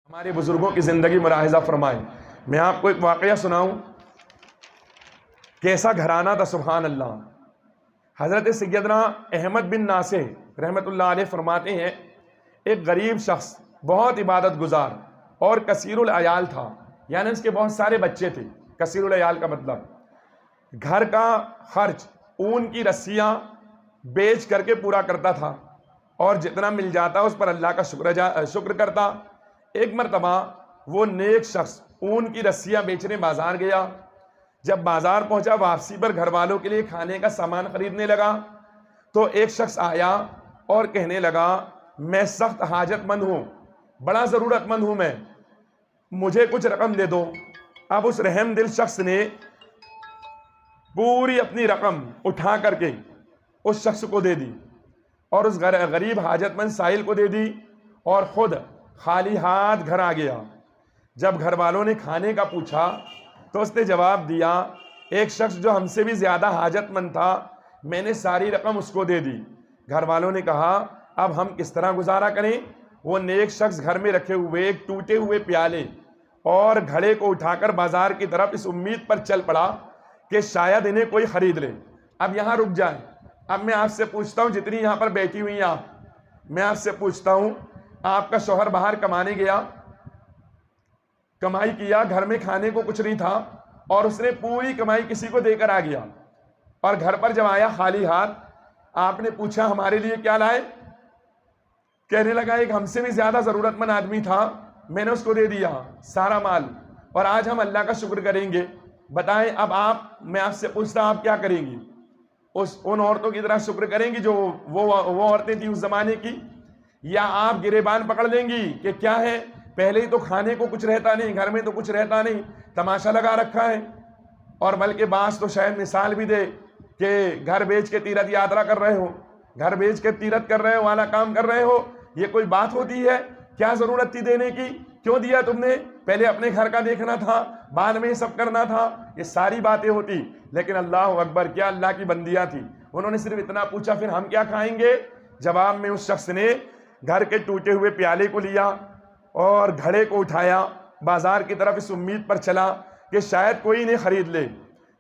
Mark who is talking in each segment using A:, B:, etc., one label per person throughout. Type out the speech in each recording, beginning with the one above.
A: हमारे बुजुर्गों की ज़िंदगी मुलाहिज़ा फरमाएं। मैं आपको एक वाक़या सुनाऊं, कैसा घराना था। सुभान अल्लाह। हज़रत सैयदना अहमद बिन नासिर रहमतुल्लाह अलैह फरमाते हैं, एक गरीब शख्स बहुत इबादत गुजार और कसीरुल अयाल था, यानी उसके बहुत सारे बच्चे थे। कसीरुल अयाल का मतलब घर का खर्च ऊन की रस्सियाँ बेच करके पूरा करता था और जितना मिल जाता उस पर अल्लाह का शुक्र करता। एक मरतबा वो नेक शख्स ऊन की रस्सियाँ बेचने बाजार गया। जब बाजार पहुंचा, वापसी पर घर वालों के लिए खाने का सामान खरीदने लगा तो एक शख्स आया और कहने लगा, मैं सख्त हाजतमंद हूँ, बड़ा ज़रूरतमंद हूँ, मैं, मुझे कुछ रकम दे दो। अब उस रहम दिल शख्स ने पूरी अपनी रकम उठा करके उस शख्स को दे दी और उस गरीब हाजतमंद साहिल को दे दी और ख़ुद खाली हाथ घर आ गया। जब घर वालों ने खाने का पूछा तो उसने जवाब दिया, एक शख्स जो हमसे भी ज़्यादा हाजतमंद था, मैंने सारी रकम उसको दे दी। घर वालों ने कहा, अब हम किस तरह गुजारा करें। वो नेक शख्स घर में रखे हुए एक टूटे हुए प्याले और घड़े को उठाकर बाजार की तरफ इस उम्मीद पर चल पड़ा कि शायद इन्हें कोई ख़रीद ले। अब यहाँ रुक जाए। अब मैं आपसे पूछता हूँ, जितनी यहाँ पर बैठी हुई हैं आप, मैं आपसे पूछता हूँ, आपका शौहर बाहर कमाने गया, कमाई किया, घर में खाने को कुछ नहीं था और उसने पूरी कमाई किसी को देकर आ गया और घर पर जब आया खाली हाथ, आपने पूछा हमारे लिए क्या लाए। कहने लगा, एक हमसे भी ज्यादा जरूरतमंद आदमी था, मैंने उसको दे दिया सारा माल और आज हम अल्लाह का शुक्र करेंगे। बताएं अब आप, मैं आपसे पूछता आप क्या करेंगी। उन औरतों की तरह शुक्र करेंगी जो वो औरतें थी उस जमाने की, या आप गिरेबान पकड़ लेंगी कि क्या है, पहले ही तो खाने को कुछ रहता नहीं, घर में तो कुछ रहता नहीं, तमाशा लगा रखा है। और बल्कि बास तो शायद मिसाल भी दे कि घर बेच के तीर्थ यात्रा कर रहे हो, घर बेच के तीर्थ कर रहे हो, वाला काम कर रहे हो, ये कोई बात होती है? क्या जरूरत थी देने की, क्यों दिया तुमने, पहले अपने घर का देखना था, बाद में सब करना था। ये सारी बातें होती, लेकिन अल्लाह अकबर, क्या अल्लाह की बंदियां थी। उन्होंने सिर्फ इतना पूछा, फिर हम क्या खाएंगे। जवाब में उस शख्स ने घर के टूटे हुए प्याले को लिया और घड़े को उठाया, बाजार की तरफ इस उम्मीद पर चला कि शायद कोई इन्हें खरीद ले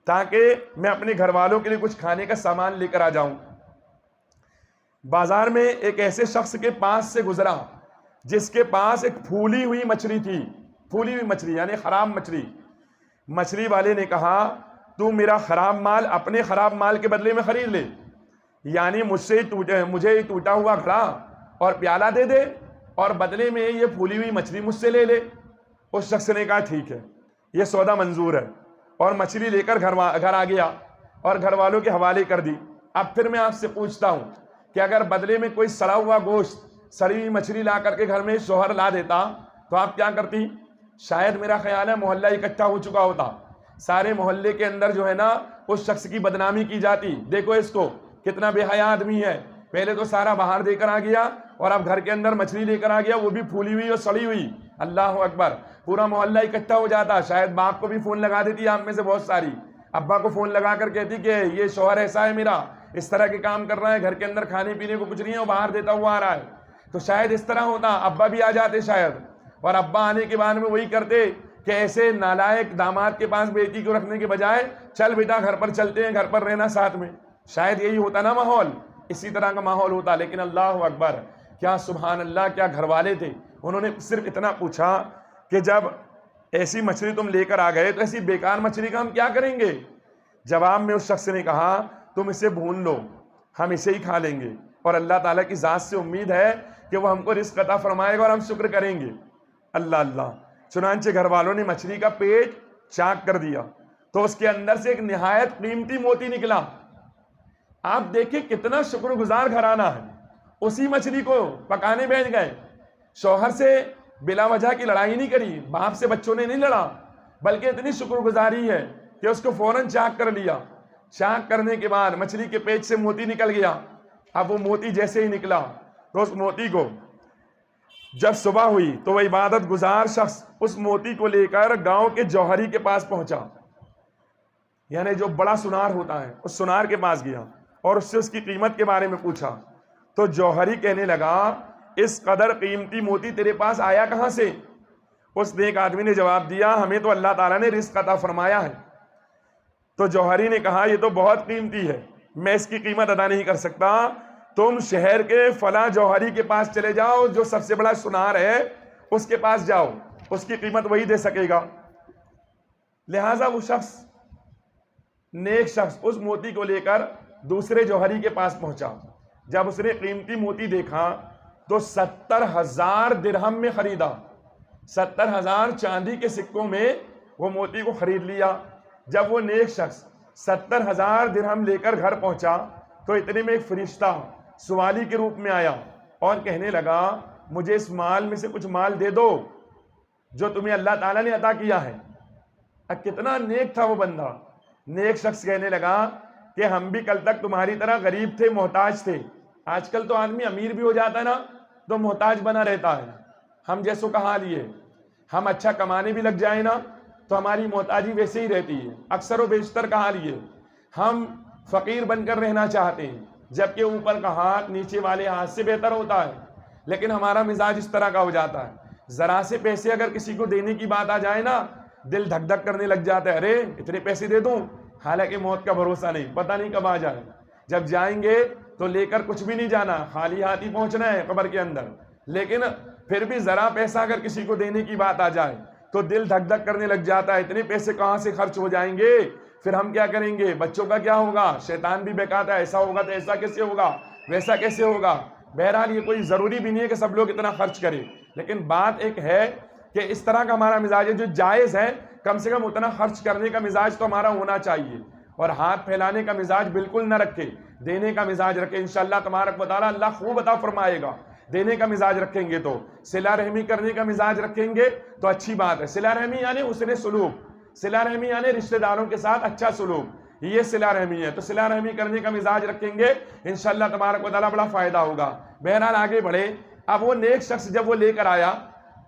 A: ताकि मैं अपने घर वालों के लिए कुछ खाने का सामान लेकर आ जाऊं। बाजार में एक ऐसे शख्स के पास से गुजरा जिसके पास एक फूली हुई मछली थी। फूली हुई मछली यानी खराब मछली। मछली वाले ने कहा, तू मेरा खराब माल अपने खराब माल के बदले में खरीद ले, यानी मुझे टूटा हुआ घड़ा और प्याला दे दे और बदले में ये फूली हुई मछली मुझसे ले ले। उस शख्स ने कहा, ठीक है, ये सौदा मंजूर है, और मछली लेकर घर आ गया और घर वालों के हवाले कर दी। अब फिर मैं आपसे पूछता हूं कि अगर बदले में कोई सड़ा हुआ गोश्त, सड़ी हुई मछली ला करके घर में शौहर ला देता तो आप क्या करती। शायद मेरा ख्याल है मोहल्ला इकट्ठा हो चुका होता, सारे मोहल्ले के अंदर जो है ना उस शख्स की बदनामी की जाती, देखो इसको कितना बेहया आदमी है, पहले तो सारा बाहर देकर आ गया और अब घर के अंदर मछली लेकर आ गया, वो भी फूली हुई और सड़ी हुई। अल्लाह अकबर, पूरा मोहल्ला इकट्ठा हो जाता। शायद बाप को भी फोन लगा देती आप में से बहुत सारी, अब्बा को फोन लगा कर कहती कि ये शौहर ऐसा है मेरा, इस तरह के काम कर रहा है, घर के अंदर खाने पीने को कुछ नहीं है, वो बाहर देता हुआ आ रहा है। तो शायद इस तरह होता, अब्बा भी आ जाते शायद, और अब्बा आने के बाद में वही करते कि ऐसे नालायक दामाद के पास बेटी को रखने के बजाय, चल बेटा घर पर चलते हैं, घर पर रहना साथ में। शायद यही होता ना माहौल, इसी तरह का माहौल होता। लेकिन अल्लाह अकबर, क्या सुभान अल्लाह, क्या घर वाले थे। उन्होंने सिर्फ इतना पूछा कि जब ऐसी मछली तुम लेकर आ गए तो ऐसी बेकार मछली का हम क्या करेंगे। जवाब में उस शख्स ने कहा, तुम इसे भून लो, हम इसे ही खा लेंगे और अल्लाह ताला की ज़ात से उम्मीद है कि वो हमको रिज़्क़ अता फरमाएगा और हम शुक्र करेंगे। अल्लाह अल्लाह। चुनांचे घर वालों ने मछली का पेट चाक कर दिया तो उसके अंदर से एक निहायत कीमती मोती निकला। आप देखिए कितना शुक्रगुजार घराना है। उसी मछली को पकाने बैठ गए, शौहर से बिला वजह की लड़ाई नहीं करी, बाप से बच्चों ने नहीं लड़ा, बल्कि इतनी शुक्रगुजारी है कि उसको फौरन चाक कर लिया। चाक करने के बाद मछली के पेट से मोती निकल गया। अब वो मोती जैसे ही निकला तो उस मोती को जब सुबह हुई तो वह इबादत गुजार शख्स उस मोती को लेकर गांव के जौहरी के पास पहुंचा, यानी जो बड़ा सुनार होता है, उस सुनार के पास गया और उससे उसकी कीमत के बारे में पूछा। तो जौहरी कहने लगा, इस कदर कीमती मोती तेरे पास आया कहां से। उस नेक आदमी ने जवाब दिया, हमें तो अल्लाह ताला ने रिस्क अता फरमाया है। तो जौहरी ने कहा, ये तो बहुत कीमती है, मैं इसकी कीमत अदा नहीं कर सकता। तुम शहर के फला जौहरी के पास चले जाओ, जो सबसे बड़ा सुनार है उसके पास जाओ, उसकी कीमत वही दे सकेगा। लिहाजा वो शख्स, नेक शख्स, उस मोती को लेकर दूसरे जौहरी के पास पहुंचा। जब उसने कीमती मोती देखा तो 70,000 दिरहम में खरीदा। 70,000 चांदी के सिक्कों में वो मोती को खरीद लिया। जब वो नेक शख्स 70,000 दिरहम लेकर घर पहुंचा तो इतने में एक फरिश्ता सवाली के रूप में आया और कहने लगा, मुझे इस माल में से कुछ माल दे दो जो तुम्हें अल्लाह ताला ने अता किया है। अब कितना नेक था वो बंदा। नेक शख्स कहने लगा कि हम भी कल तक तुम्हारी तरह गरीब थे, मोहताज थे। आजकल तो आदमी अमीर भी हो जाता है ना तो मोहताज बना रहता है। हम जैसों का हाल ये, हम अच्छा कमाने भी लग जाए ना तो हमारी मोहताजी वैसे ही रहती है। अक्सर व बेशतर का हाल ये, हम फकीर बनकर रहना चाहते हैं, जबकि ऊपर का हाथ नीचे वाले हाथ से बेहतर होता है। लेकिन हमारा मिजाज इस तरह का हो जाता है, जरा से पैसे अगर किसी को देने की बात आ जाए ना, दिल धक धक करने लग जाता है, अरे इतने पैसे दे दूं, हालांकि मौत का भरोसा नहीं, पता नहीं कब आ जाए। जब जाएंगे तो लेकर कुछ भी नहीं जाना, खाली हाथ ही पहुंचना है कब्र के अंदर। लेकिन फिर भी जरा पैसा अगर किसी को देने की बात आ जाए तो दिल धक धक करने लग जाता है, इतने पैसे कहां से खर्च हो जाएंगे, फिर हम क्या करेंगे, बच्चों का क्या होगा, शैतान भी बेकाता है, ऐसा होगा तो ऐसा कैसे होगा, वैसा कैसे होगा। बहरहाल ये कोई जरूरी भी नहीं है कि सब लोग इतना खर्च करें, लेकिन बात एक है कि इस तरह का हमारा मिजाज है जो जायज़ है, कम से कम उतना खर्च करने का मिजाज तो हमारा होना चाहिए। और हाथ फैलाने का मिजाज बिल्कुल न रखे, देने का मिजाज रखे। इंशाअल्लाह तबारक व तआला अल्लाह खूब अता फरमाएगा। देने का मिजाज रखेंगे तो, सिला रहमी करने का मिजाज रखेंगे तो अच्छी बात है। सिला रहमी यानी उसने सुलूक, सिला रहमी यानी रिश्तेदारों के साथ अच्छा सुलूक, ये सिला रहमी है। तो सिला रहमी करने का मिजाज रखेंगे, इंशाअल्लाह तबारक व तआला बड़ा फायदा होगा। बहरहाल आगे बढ़े। अब वो नेक शख्स जब वो लेकर आया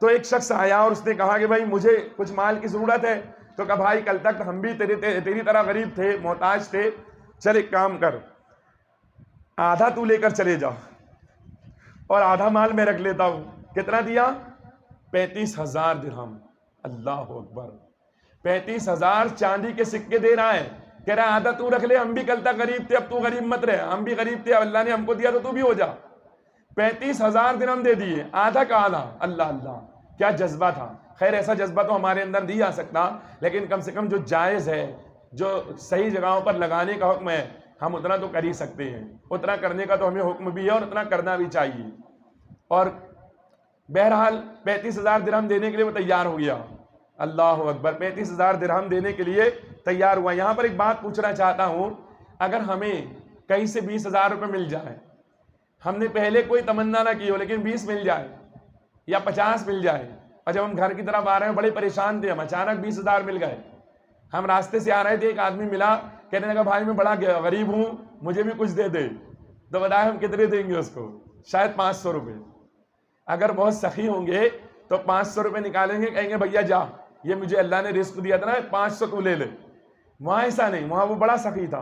A: तो एक शख्स आया और उसने कहा कि भाई मुझे कुछ माल की जरूरत है। तो कहा भाई कल तक हम भी तेरी तरह गरीब थे, मोहताज थे, चल एक काम कर, आधा तू लेकर चले जा और आधा माल मैं रख लेता हूं। कितना दिया? 35,000 दिरहम। अल्लाह अकबर, 35,000 चांदी के सिक्के दे रहा है। कह रहा है आधा तू रख ले, हम भी कल तक गरीब थे, अब तू गरीब मत रहे, हम भी गरीब थे, अल्लाह ने हमको दिया तो तू भी हो जा। 35,000 दिरहम दे दिए, आधा का आधा। अल्लाह अल्लाह, क्या जज्बा था। खैर ऐसा जज्बा तो हमारे अंदर नहीं आ सकता, लेकिन कम से कम जो जायज़ है, जो सही जगहों पर लगाने का हुक्म है, हम उतना तो कर ही सकते हैं। उतना करने का तो हमें हुक्म भी है और उतना करना भी चाहिए। और बहरहाल 35,000 दिरहम देने के लिए वो तैयार हो गया। अल्लाह अकबर, 35,000 दिरहम देने के लिए तैयार हुआ। यहाँ पर एक बात पूछना चाहता हूँ, अगर हमें कहीं से 20,000 रुपये मिल जाए, हमने पहले कोई तमन्ना ना की हो, लेकिन 20 मिल जाए या 50 मिल जाए, और जब हम घर की तरफ आ रहे हैं बड़े परेशान थे, हम अचानक 20,000 मिल गए। हम रास्ते से आ रहे थे, एक आदमी मिला, कहने लगा भाई मैं बड़ा गरीब हूँ, मुझे भी कुछ दे दे। तो बताया हम कितने देंगे उसको? शायद 500 रुपये। अगर बहुत सखी होंगे तो 500 रुपये निकालेंगे, कहेंगे भैया जा, ये मुझे अल्लाह ने रिस्क दिया था ना, 500 तू ले ले। वहाँ ऐसा नहीं, वहाँ वो बड़ा सखी था,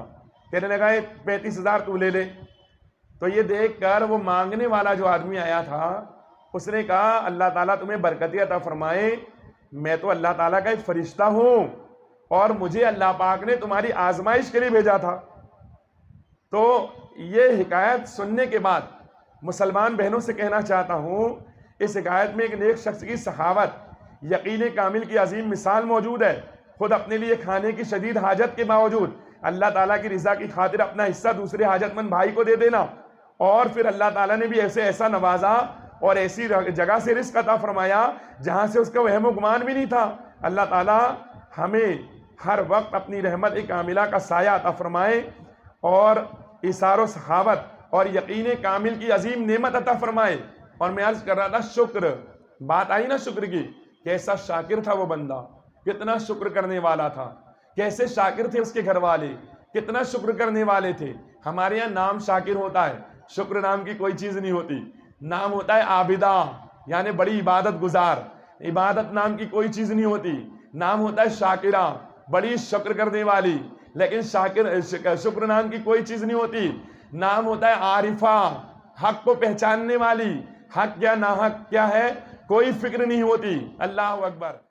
A: कहने लगा 35,000 तू ले ले। तो ये देख कर वो मांगने वाला जो आदमी आया था, उसने कहा अल्लाह ताला तुम्हें बरकत अता फरमाए, मैं तो अल्लाह ताला का एक फरिश्ता हूँ और मुझे अल्लाह पाक ने तुम्हारी आजमाइश के लिए भेजा था। तो ये हिकायत सुनने के बाद मुसलमान बहनों से कहना चाहता हूँ, इस हिकायत में एक नेक शख्स की सखावत, यकीन कामिल की अजीम मिसाल मौजूद है। खुद अपने लिए खाने की शदीद हाजत के बावजूद अल्लाह ताला की रिज़ा की खातिर अपना हिस्सा दूसरे हाजतमंद भाई को दे देना, और फिर अल्लाह ताला ने भी ऐसा नवाजा और ऐसी जगह से रिस्क अता फरमाया जहाँ से उसका वहम गुमान भी नहीं था। अल्लाह ताला हमें हर वक्त अपनी रहमत कामिला का साया अता फरमाए और इसारो सखावत और यकीन कामिल की अजीम नेमत अता फरमाए। और मैं अर्ज कर रहा था, शुक्र, बात आई ना शुक्र की, कैसा शाकिर था वो बंदा, कितना शुक्र करने वाला था, कैसे शाकिर थे उसके घर वाले, कितना शुक्र करने वाले थे। हमारे यहाँ नाम शाकिर होता है, शुक्र नाम की कोई चीज़ नहीं होती। नाम होता है आबिदा, यानी बड़ी इबादत गुजार, इबादत नाम की कोई चीज़ नहीं होती। नाम होता है शाकिरा, बड़ी शुक्र करने वाली, लेकिन शुक्र नाम की कोई चीज़ नहीं होती। नाम होता है आरिफा, हक को पहचानने वाली, हक क्या ना हक क्या है कोई फिक्र नहीं होती। अल्लाह अकबर।